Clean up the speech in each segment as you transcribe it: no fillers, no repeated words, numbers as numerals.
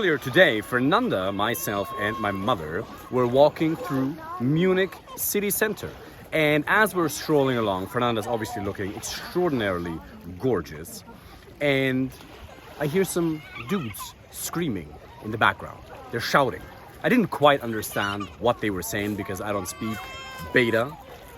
Earlier today, Fernanda, myself, and my mother were walking through Munich city center. And as we're strolling along, Fernanda's obviously looking extraordinarily gorgeous. And I hear some dudes screaming in the background. They're shouting. I didn't quite understand what they were saying because I don't speak beta.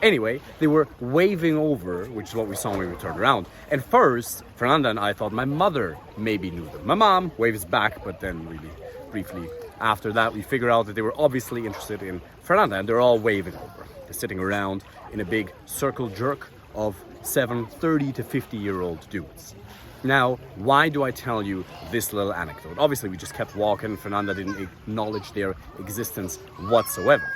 Anyway, they were waving over, which is what we saw when we turned around. And first, Fernanda and I thought my mother maybe knew them. My mom waves back, but then really briefly after that, we figured out that they were obviously interested in Fernanda, and they're all waving over. They're sitting around in a big circle jerk of 30 to 50-year-old dudes. Now, why do I tell you this little anecdote? Obviously, we just kept walking. Fernanda didn't acknowledge their existence whatsoever.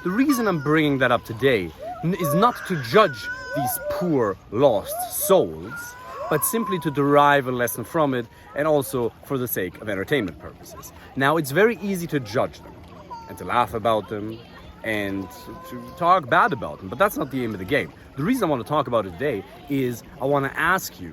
The reason I'm bringing that up today is not to judge these poor lost souls, but simply to derive a lesson from it, and also for the sake of entertainment purposes. Now, it's very easy to judge them and to laugh about them and to talk bad about them, but that's not the aim of the game. The reason I want to talk about it today is I want to ask you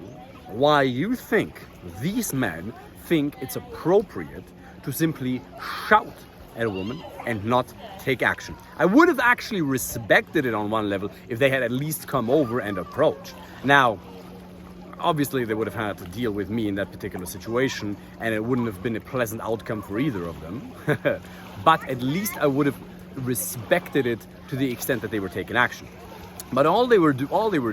why you think these men think it's appropriate to simply shout at a woman and not take action. I would have actually respected it on one level if they had at least come over and approached. Now, obviously they would have had to deal with me in that particular situation, and it wouldn't have been a pleasant outcome for either of them. But at least I would have respected it to the extent that they were taking action. But all they were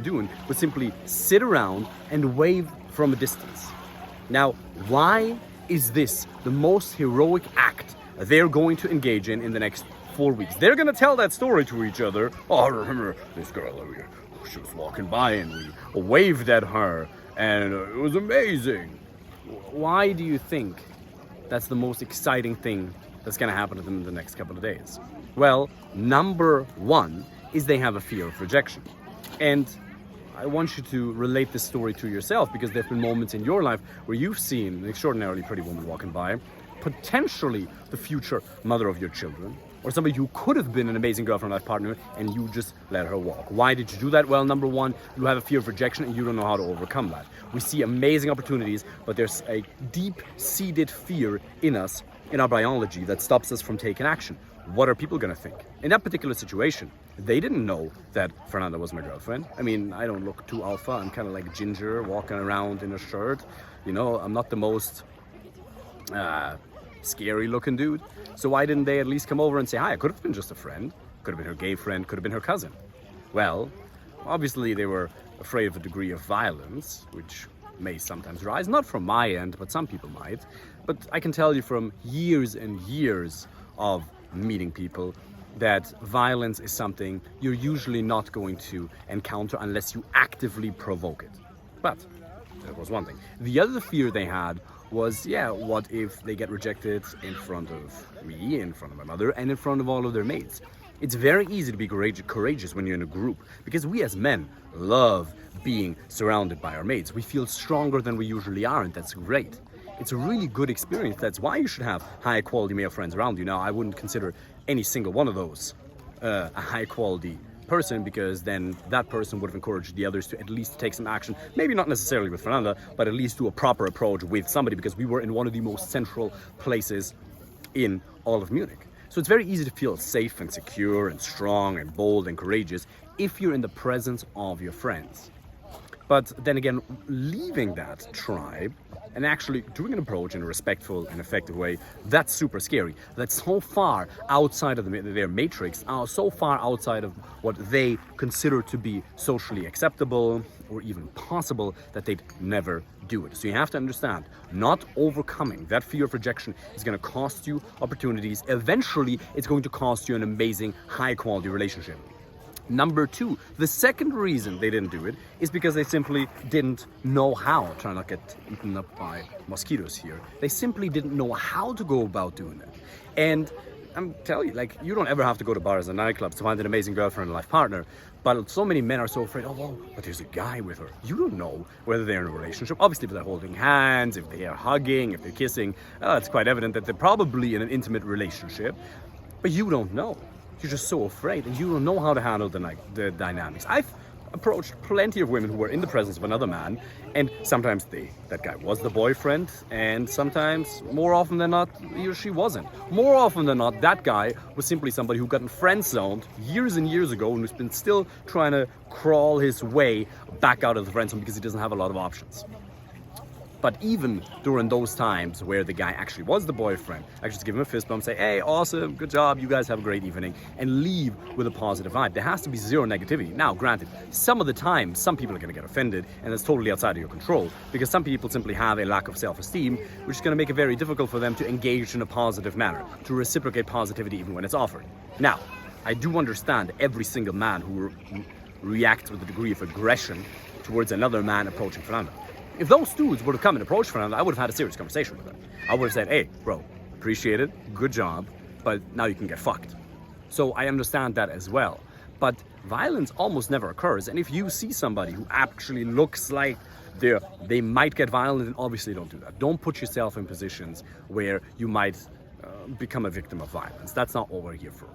doing was simply sit around and wave from a distance. Now, why is this the most heroic act they're going to engage in the next 4 weeks? They're going to tell that story to each other. Oh, I remember this girl over here. She was walking by and we waved at her and it was amazing. Why do you think that's the most exciting thing that's going to happen to them in the next couple of days? Well, number one is they have a fear of rejection. And I want you to relate this story to yourself, because there have been moments in your life where you've seen an extraordinarily pretty woman walking by, potentially the future mother of your children, or somebody who could have been an amazing girlfriend life partner, and you just let her walk. Why did you do that? Well, number one, you have a fear of rejection and you don't know how to overcome that. We see amazing opportunities, but there's a deep-seated fear in us, in our biology, that stops us from taking action. What are people going to think? In that particular situation, they didn't know that Fernanda was my girlfriend. I mean, I don't look too alpha. I'm kind of like Ginger walking around in a shirt. You know, I'm not the most scary looking dude. So why didn't they at least come over and say hi? It could have been just a friend. Could have been her gay friend. Could have been her cousin. Well, obviously they were afraid of a degree of violence, which may sometimes rise. Not from my end, but some people might. But I can tell you from years and years of meeting people that violence is something you're usually not going to encounter unless you actively provoke it. But that was one thing. The other fear they had was, what if they get rejected in front of me, in front of my mother, and in front of all of their mates? It's very easy to be courageous when you're in a group, because we as men love being surrounded by our mates. We feel stronger than we usually are, and that's great. It's a really good experience. That's why you should have high-quality male friends around you. Now, I wouldn't consider any single one of those a high-quality person, because then that person would have encouraged the others to at least take some action. Maybe not necessarily with Fernanda, but at least do a proper approach with somebody, because we were in one of the most central places in all of Munich. So it's very easy to feel safe and secure and strong and bold and courageous if you're in the presence of your friends. But then again, leaving that tribe and actually doing an approach in a respectful and effective way, that's super scary. That's so far outside of their matrix, so far outside of what they consider to be socially acceptable or even possible, that they'd never do it. So you have to understand, not overcoming that fear of rejection is going to cost you opportunities. Eventually, it's going to cost you an amazing, high-quality relationship. Number two, the second reason they didn't do it is because they simply didn't know how. Try not to get eaten up by mosquitoes here. They simply didn't know how to go about doing it. And I'm telling you, like, you don't ever have to go to bars and nightclubs to find an amazing girlfriend and life partner. But so many men are so afraid, but there's a guy with her. You don't know whether they're in a relationship. Obviously, if they're holding hands, if they are hugging, if they're kissing, it's quite evident that they're probably in an intimate relationship. But you don't know. You're just so afraid, and you don't know how to handle the dynamics. I've approached plenty of women who were in the presence of another man, and sometimes that guy was the boyfriend, and sometimes, more often than not, he or she wasn't. More often than not, that guy was simply somebody who got friend-zoned years and years ago and who's been still trying to crawl his way back out of the friend zone because he doesn't have a lot of options. But even during those times where the guy actually was the boyfriend, I just give him a fist bump, say, hey, awesome, good job, you guys have a great evening, and leave with a positive vibe. There has to be zero negativity. Now, granted, some of the time, some people are going to get offended, and that's totally outside of your control, because some people simply have a lack of self-esteem, which is going to make it very difficult for them to engage in a positive manner, to reciprocate positivity even when it's offered. Now, I do understand every single man who reacts with a degree of aggression towards another man approaching Fernanda. If those dudes would have come and approached Fernanda, I would have had a serious conversation with them. I would have said, hey, bro, appreciate it, good job, but now you can get fucked. So I understand that as well. But violence almost never occurs. And if you see somebody who actually looks like they might get violent, then obviously don't do that. Don't put yourself in positions where you might become a victim of violence. That's not what we're here for.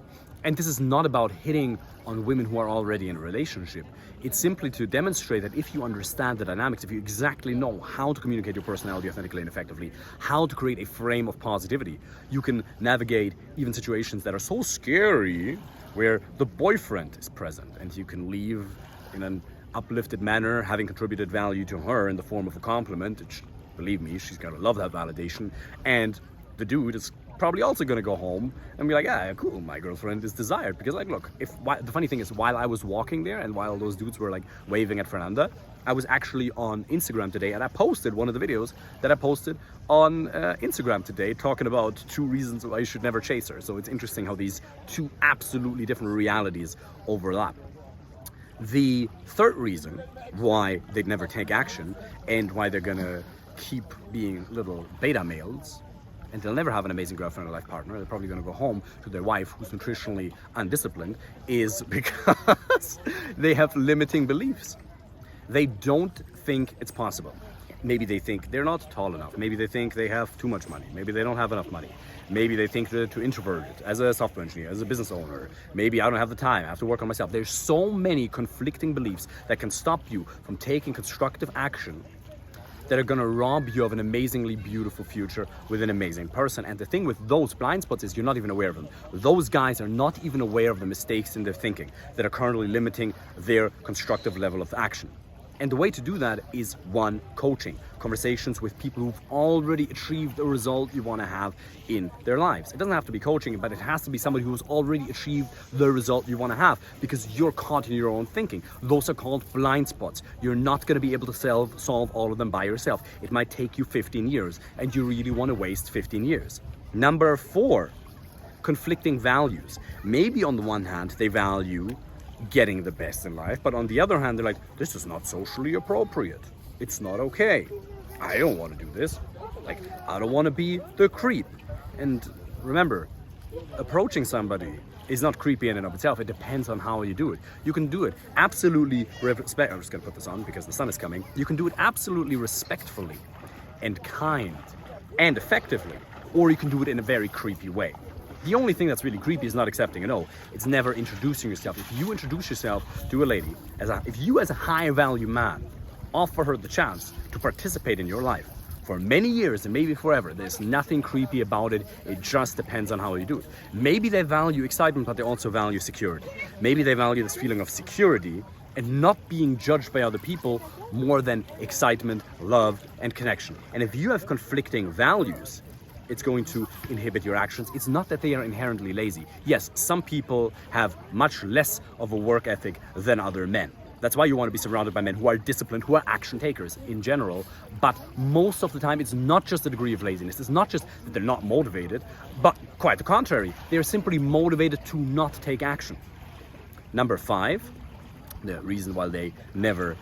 And this is not about hitting on women who are already in a relationship. It's simply to demonstrate that if you understand the dynamics, if you exactly know how to communicate your personality authentically and effectively, how to create a frame of positivity, you can navigate even situations that are so scary where the boyfriend is present, and you can leave in an uplifted manner, having contributed value to her in the form of a compliment, which, believe me, she's gonna love that validation, and the dude is probably also gonna go home and be like, yeah, cool, my girlfriend is desired. Because like, look, the funny thing is, while I was walking there and while those dudes were like waving at Fernanda, I was actually on Instagram today, and I posted one of the videos that I posted on Instagram today, talking about 2 reasons why you should never chase her. So it's interesting how these 2 absolutely different realities overlap. The third reason why they'd never take action and why they're gonna keep being little beta males, and they'll never have an amazing girlfriend or life partner, they're probably going to go home to their wife who's nutritionally undisciplined, is because they have limiting beliefs. They don't think it's possible. Maybe they think they're not tall enough. Maybe they think they have too much money. Maybe they don't have enough money. Maybe they think they're too introverted as a software engineer, as a business owner. Maybe I don't have the time, I have to work on myself. There's so many conflicting beliefs that can stop you from taking constructive action that are gonna rob you of an amazingly beautiful future with an amazing person. And the thing with those blind spots is you're not even aware of them. Those guys are not even aware of the mistakes in their thinking that are currently limiting their constructive level of action. And the way to do that is, 1, coaching. Conversations with people who've already achieved the result you want to have in their lives. It doesn't have to be coaching, but it has to be somebody who's already achieved the result you want to have, because you're caught in your own thinking. Those are called blind spots. You're not going to be able to solve all of them by yourself. It might take you 15 years, and you really want to waste 15 years. Number 4, conflicting values. Maybe on the one hand, they value getting the best in life, but on the other hand, they're like, this is not socially appropriate. It's not okay. I don't want to do this. Like, I don't want to be the creep. And remember, approaching somebody is not creepy in and of itself. It depends on how you do it. You can do it absolutely I'm just going to put this on because the sun is coming. You can do it absolutely respectfully and kind and effectively, or you can do it in a very creepy way. The only thing that's really creepy is not accepting a no. It's never introducing yourself. If you introduce yourself to a lady, if you as a high value man offer her the chance to participate in your life for many years and maybe forever, there's nothing creepy about it. It just depends on how you do it. Maybe they value excitement, but they also value security. Maybe they value this feeling of security and not being judged by other people more than excitement, love, and connection. And if you have conflicting values, it's going to inhibit your actions. It's not that they are inherently lazy. Yes, some people have much less of a work ethic than other men. That's why you want to be surrounded by men who are disciplined, who are action takers in general. But most of the time, it's not just a degree of laziness. It's not just that they're not motivated, but quite the contrary. They're simply motivated to not take action. Number 5, the reason why they never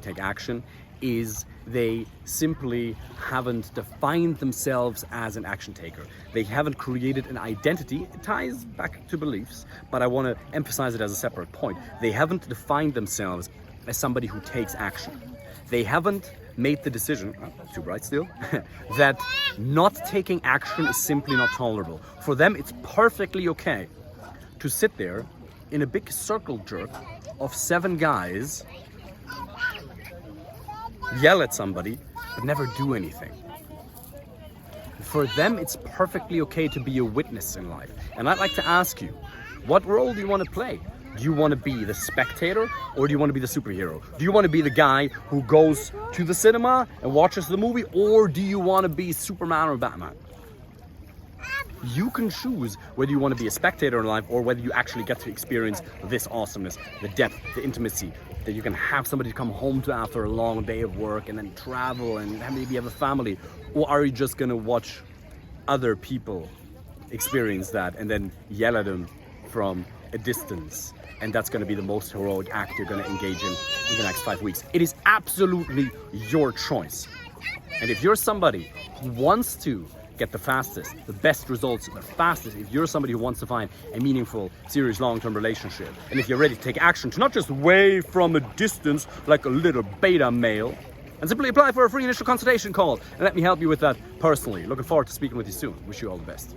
take action is they simply haven't defined themselves as an action taker. They haven't created an identity. It ties back to beliefs, but I want to emphasize it as a separate point. They haven't defined themselves as somebody who takes action. They haven't made the decision, too bright still, that not taking action is simply not tolerable. For them, it's perfectly okay to sit there in a big circle jerk of 7 guys yell at somebody but never do anything. For them, it's perfectly okay to be a witness in life. And I'd like to ask you, what role do you want to play? Do you want to be the spectator or do you want to be the superhero? Do you want to be the guy who goes to the cinema and watches the movie, or do you want to be Superman or Batman? You can choose whether you want to be a spectator in life or whether you actually get to experience this awesomeness, the depth, the intimacy, that you can have somebody come home to after a long day of work and then travel and maybe have a family. Or are you just going to watch other people experience that and then yell at them from a distance? And that's going to be the most heroic act you're going to engage in the next 5 weeks. It is absolutely your choice. And if you're somebody who wants to get the fastest, the best results, the fastest, if you're somebody who wants to find a meaningful, serious, long-term relationship, and if you're ready to take action, to not just wave from a distance like a little beta male, and simply apply for a free initial consultation call and let me help you with that personally. Looking forward to speaking with you soon. Wish you all the best.